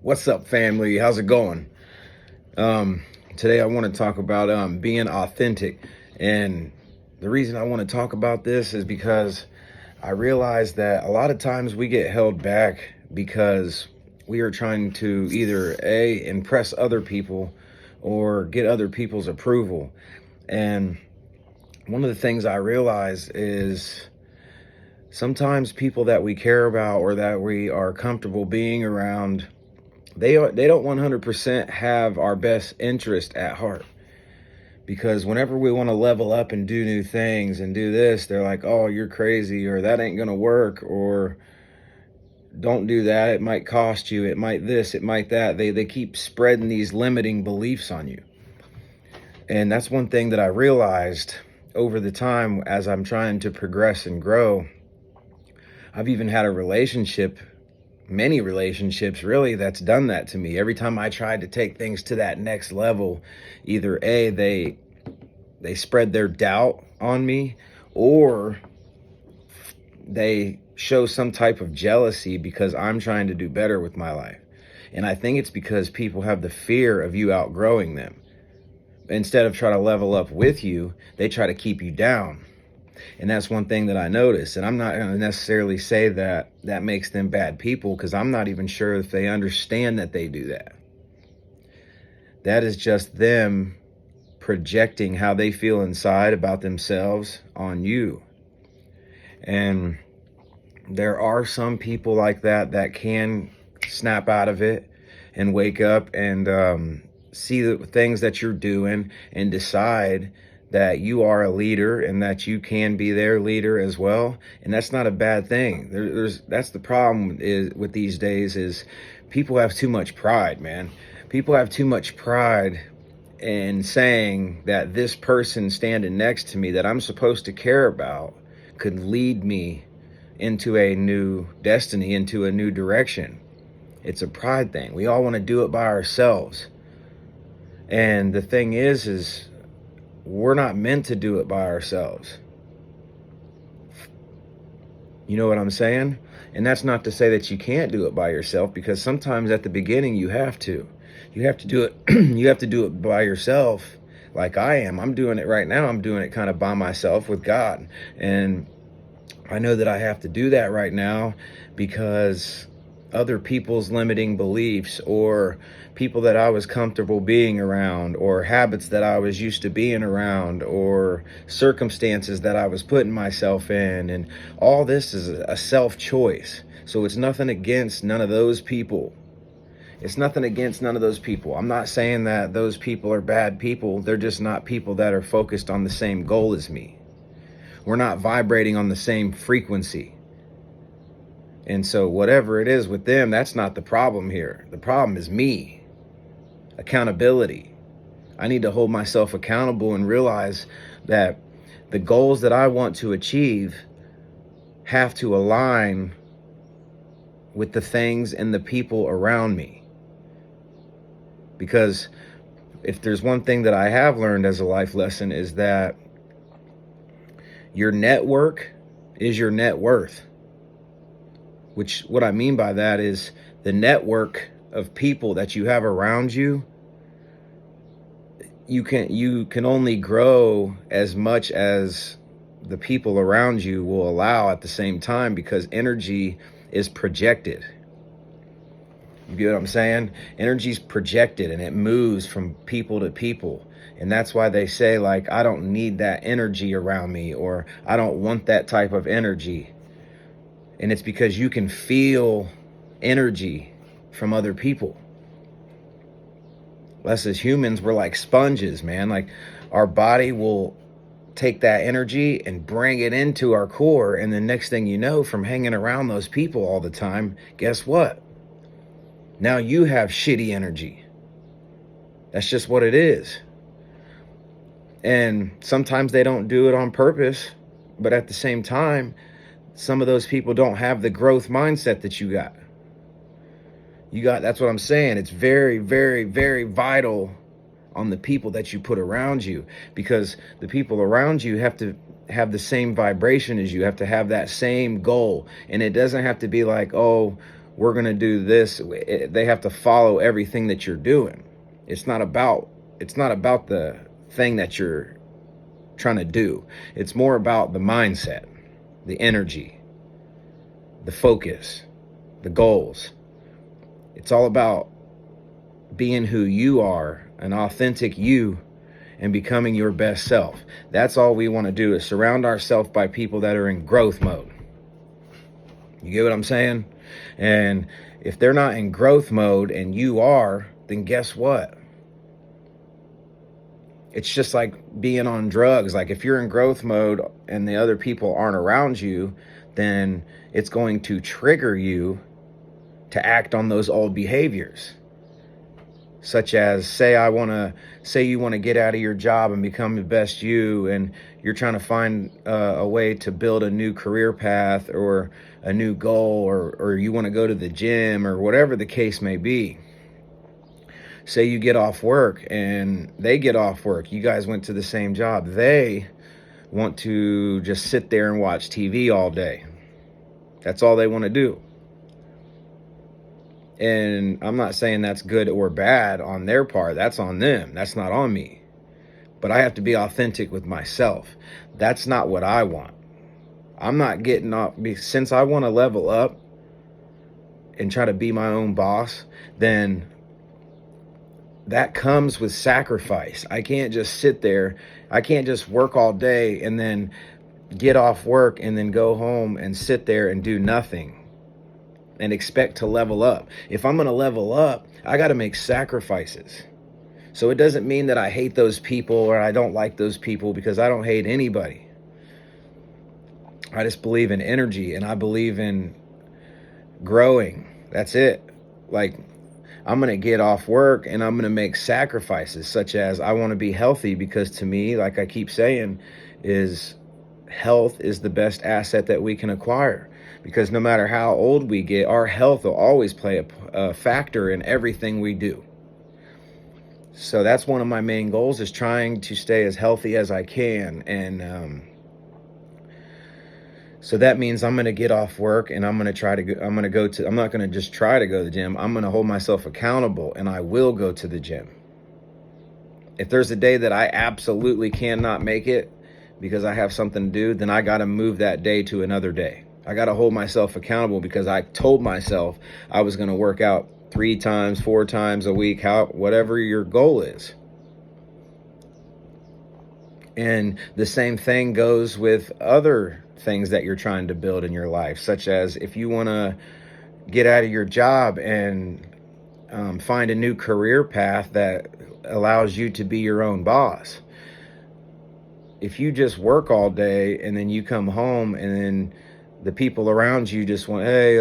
What's up, family? How's it going? Today I want to talk about being authentic. And the reason I want to talk about this is because I realize that a lot of times we get held back because we are trying to either A, impress other people or get other people's approval. And one of the things I realize is sometimes people that we care about or that we are comfortable being around, they don't 100% have our best interest at heart, because whenever we want to level up and do new things and do this, they're like, oh, you're crazy, or that ain't gonna work, or don't do that, it might cost you, it might this, it might that. They keep spreading these limiting beliefs on you. And that's one thing that I realized over the time as I'm trying to progress and grow. I've even had a relationship, many relationships really, that's done that to me. Every time I tried to take things to that next level, either A, they spread their doubt on me, or they show some type of jealousy because I'm trying to do better with my life. And I think it's because people have the fear of you outgrowing them. Instead of trying to level up with you, they try to keep you down. And that's one thing that I notice. And I'm not going to necessarily say that that makes them bad people, because I'm not even sure if they understand that they do that. That is just them projecting how they feel inside about themselves on you. And there are some people like that that can snap out of it and wake up and see the things that you're doing and decide that you are a leader and that you can be their leader as well. And that's not a bad thing. That's the problem is with these days is people have too much pride, man. People have too much pride in saying that this person standing next to me that I'm supposed to care about could lead me into a new destiny, into a new direction. It's a pride thing. We all want to do it by ourselves. And the thing is we're not meant to do it by ourselves. You know what I'm saying? And that's not to say that you can't do it by yourself, because sometimes at the beginning you have to. You have to do it. You have to do it by yourself, like I am. I'm doing it right now. I'm doing it kind of by myself with God. And I know that I have to do that right now because other people's limiting beliefs, or people that I was comfortable being around, or habits that I was used to being around, or circumstances that I was putting myself in. And all this is a self-choice. So it's nothing against none of those people. It's nothing against none of those people. I'm not saying that those people are bad people. They're just not people that are focused on the same goal as me. We're not vibrating on the same frequency. And so whatever it is with them, that's not the problem here. The problem is me. Accountability. I need to hold myself accountable and realize that the goals that I want to achieve have to align with the things and the people around me. Because if there's one thing that I have learned as a life lesson, is that your network is your net worth. Which, what I mean by that is the network of people that you have around you, you can only grow as much as the people around you will allow at the same time, because energy is projected. You get what I'm saying? Energy's projected and it moves from people to people. And that's why they say, like, I don't need that energy around me, or I don't want that type of energy. And it's because you can feel energy from other people. Us as humans, we're like sponges, man. Like, our body will take that energy and bring it into our core. And the next thing you know, from hanging around those people all the time, guess what? Now you have shitty energy. That's just what it is. And sometimes they don't do it on purpose, but at the same time, some of those people don't have the growth mindset that you got. That's what I'm saying. It's very, very, very vital on the people that you put around you, because the people around you have to have the same vibration as you, have to have that same goal. And it doesn't have to be like, oh, we're going to do this. They have to follow everything that you're doing. It's not about the thing that you're trying to do. It's more about the mindset, the energy, the focus, the goals. It's all about being who you are, an authentic you, and becoming your best self. That's all we want to do, is surround ourselves by people that are in growth mode. You get what I'm saying? And if they're not in growth mode and you are, then guess what? It's just like being on drugs. Like if you're in growth mode and the other people aren't around you, then it's going to trigger you to act on those old behaviors. Such as, say you want to get out of your job and become the best you, and you're trying to find a way to build a new career path or a new goal, or you want to go to the gym, or whatever the case may be. Say you get off work and they get off work. You guys went to the same job. They want to just sit there and watch TV all day. That's all they want to do. And I'm not saying that's good or bad on their part. That's on them. That's not on me. But I have to be authentic with myself. That's not what I want. I'm not getting off. Since I want to level up and try to be my own boss, then that comes with sacrifice. I can't just sit there. I can't just work all day and then get off work and then go home and sit there and do nothing and expect to level up. If I'm going to level up, I got to make sacrifices. So it doesn't mean that I hate those people or I don't like those people, because I don't hate anybody. I just believe in energy and I believe in growing. That's it. Like, I'm going to get off work and I'm going to make sacrifices, such as I want to be healthy, because to me, like I keep saying, is health is the best asset that we can acquire. Because no matter how old we get, our health will always play a factor in everything we do. So that's one of my main goals, is trying to stay as healthy as I can. And so that means I'm going to get off work and I'm going to I'm not going to just try to go to the gym. I'm going to hold myself accountable, and I will go to the gym. If there's a day that I absolutely cannot make it because I have something to do, then I got to move that day to another day. I got to hold myself accountable, because I told myself I was going to work out 3 times, 4 times a week, whatever your goal is. And the same thing goes with other things that you're trying to build in your life, such as if you want to get out of your job and find a new career path that allows you to be your own boss. If you just work all day and then you come home and then the people around you just want, hey,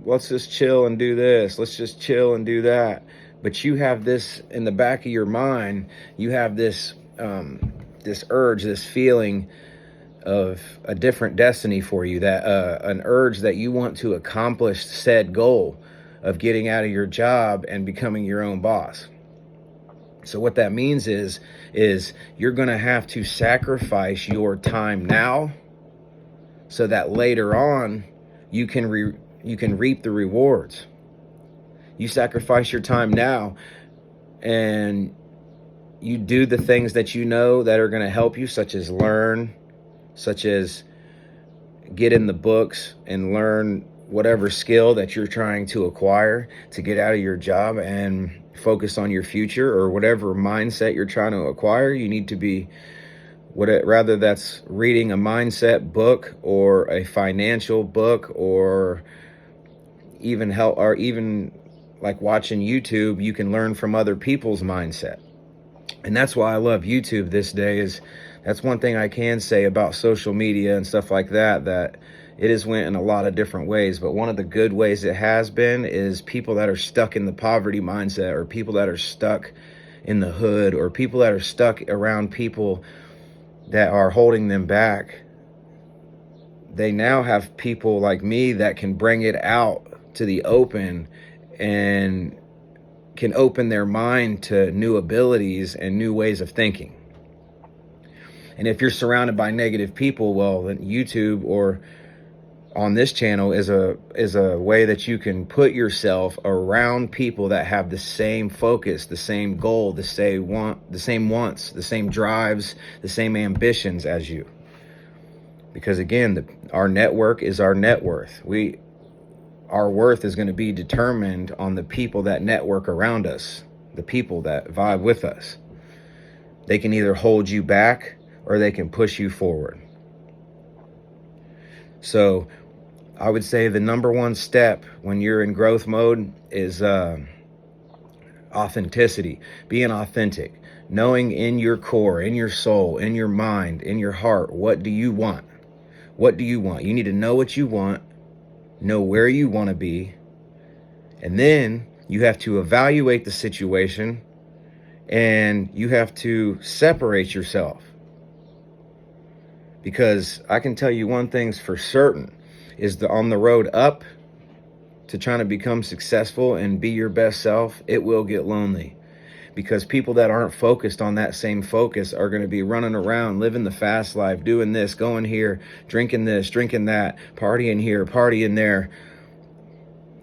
let's just chill and do this. Let's just chill and do that. But you have this in the back of your mind. You have this urge, this feeling of a different destiny for you, that an urge that you want to accomplish said goal of getting out of your job and becoming your own boss. So what that means is you're going to have to sacrifice your time now, so that later on you can reap the rewards. You sacrifice your time now and you do the things that you know that are going to help you, such as get in the books and learn whatever skill that you're trying to acquire to get out of your job and focus on your future, or whatever mindset you're trying to acquire. You need to be, rather that's reading a mindset book or a financial book, or even like watching YouTube. You can learn from other people's mindset. And that's why I love YouTube this day. That's one thing I can say about social media and stuff like that it has went in a lot of different ways. But one of the good ways it has been is people that are stuck in the poverty mindset, or people that are stuck in the hood, or people that are stuck around people that are holding them back. They now have people like me that can bring it out to the open and can open their mind to new abilities and new ways of thinking. And if you're surrounded by negative people, well, then YouTube or on this channel is a way that you can put yourself around people that have the same focus, the same goal, the same wants, the same drives, the same ambitions as you. Because again, our network is our net worth. Our worth is going to be determined on the people that network around us, the people that vibe with us. They can either hold you back or they can push you forward. So I would say the number one step when you're in growth mode is authenticity, being authentic, knowing in your core, in your soul, in your mind, in your heart, what do you want? What do you want? You need to know what you want, know where you want to be, and then you have to evaluate the situation and you have to separate yourself. Because I can tell you one thing's for certain, is on the road up to trying to become successful and be your best self, it will get lonely. Because people that aren't focused on that same focus are going to be running around, living the fast life, doing this, going here, drinking this, drinking that, partying here, partying there.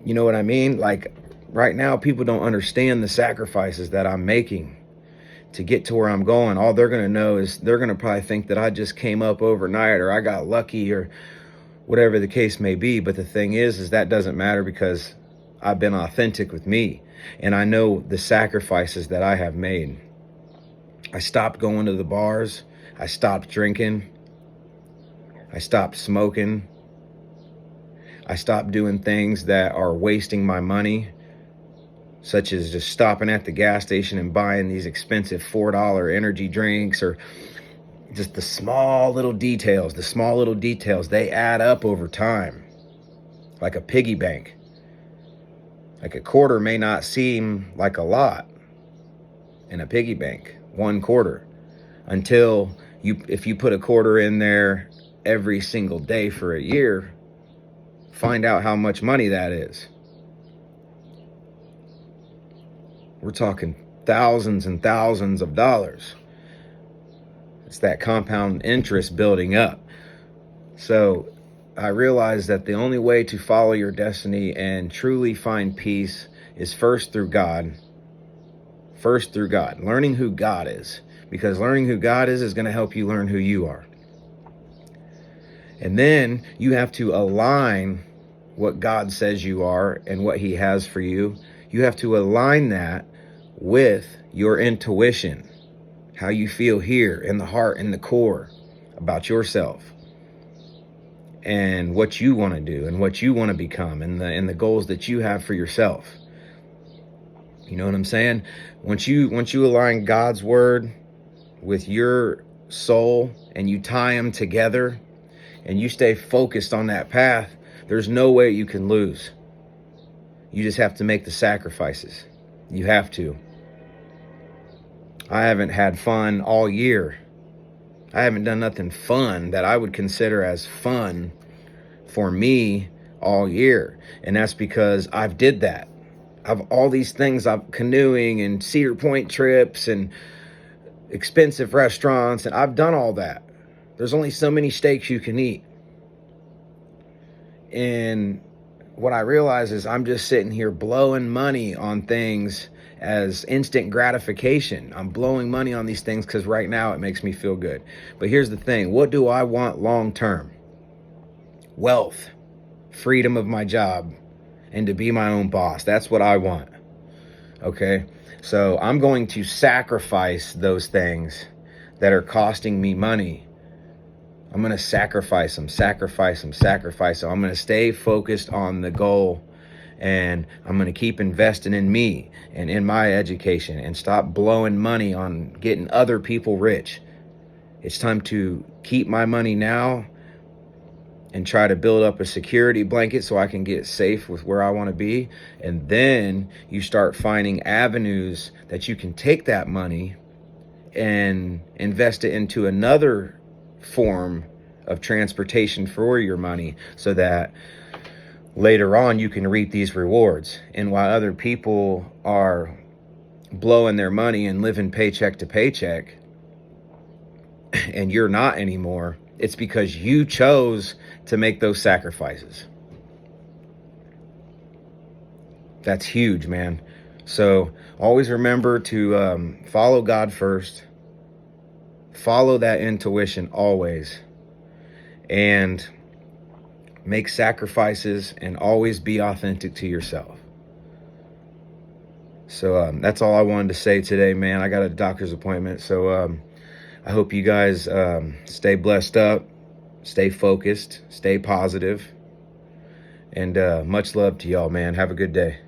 You know what I mean? Like right now, people don't understand the sacrifices that I'm making to get to where I'm going. All they're going to know is they're going to probably think that I just came up overnight or I got lucky or whatever the case may be. But the thing is that doesn't matter because I've been authentic with me. And I know the sacrifices that I have made. I stopped going to the bars. I stopped drinking. I stopped smoking. I stopped doing things that are wasting my money, such as just stopping at the gas station and buying these expensive $4 energy drinks, or just the small little details. The small little details, they add up over time, like a piggy bank. Like a quarter may not seem like a lot in a piggy bank, 1 quarter, until if you put a quarter in there every single day for a year, find out how much money that is. We're talking thousands and thousands of dollars. It's that compound interest building up. So I realized that the only way to follow your destiny and truly find peace is first through God. First through God, learning who God is, because learning who God is going to help you learn who you are. And then you have to align what God says you are and what he has for you. You have to align that with your intuition, how you feel here in the heart, in the core about yourself. And what you want to do and what you want to become and the goals that you have for yourself. You know what I'm saying? Once you align God's word with your soul and you tie them together and you stay focused on that path, there's no way you can lose. You just have to make the sacrifices. You have to. I haven't had fun all year. I haven't done nothing fun that I would consider as fun for me all year. And that's because I've did that. I've all these things, I'm canoeing and Cedar Point trips and expensive restaurants, and I've done all that. There's only so many steaks you can eat. And what I realize is I'm just sitting here blowing money on things as instant gratification. I'm blowing money on these things because right now it makes me feel good. But here's the thing. What do I want long term? Wealth, freedom of my job, and to be my own boss. That's what I want. Okay? So I'm going to sacrifice those things that are costing me money. I'm going to sacrifice them. I'm going to stay focused on the goal. And I'm going to keep investing in me and in my education and stop blowing money on getting other people rich. It's time to keep my money now and try to build up a security blanket so I can get safe with where I want to be. And then you start finding avenues that you can take that money and invest it into another form of transportation for your money so that later on you can reap these rewards. And while other people are blowing their money and living paycheck to paycheck and you're not anymore, it's because you chose to make those sacrifices. That's huge, man. So always remember to follow God first. Follow that intuition always. And make sacrifices and always be authentic to yourself. So that's all I wanted to say today, man. I got a doctor's appointment. So I hope you guys stay blessed up, stay focused, stay positive, and much love to y'all, man. Have a good day.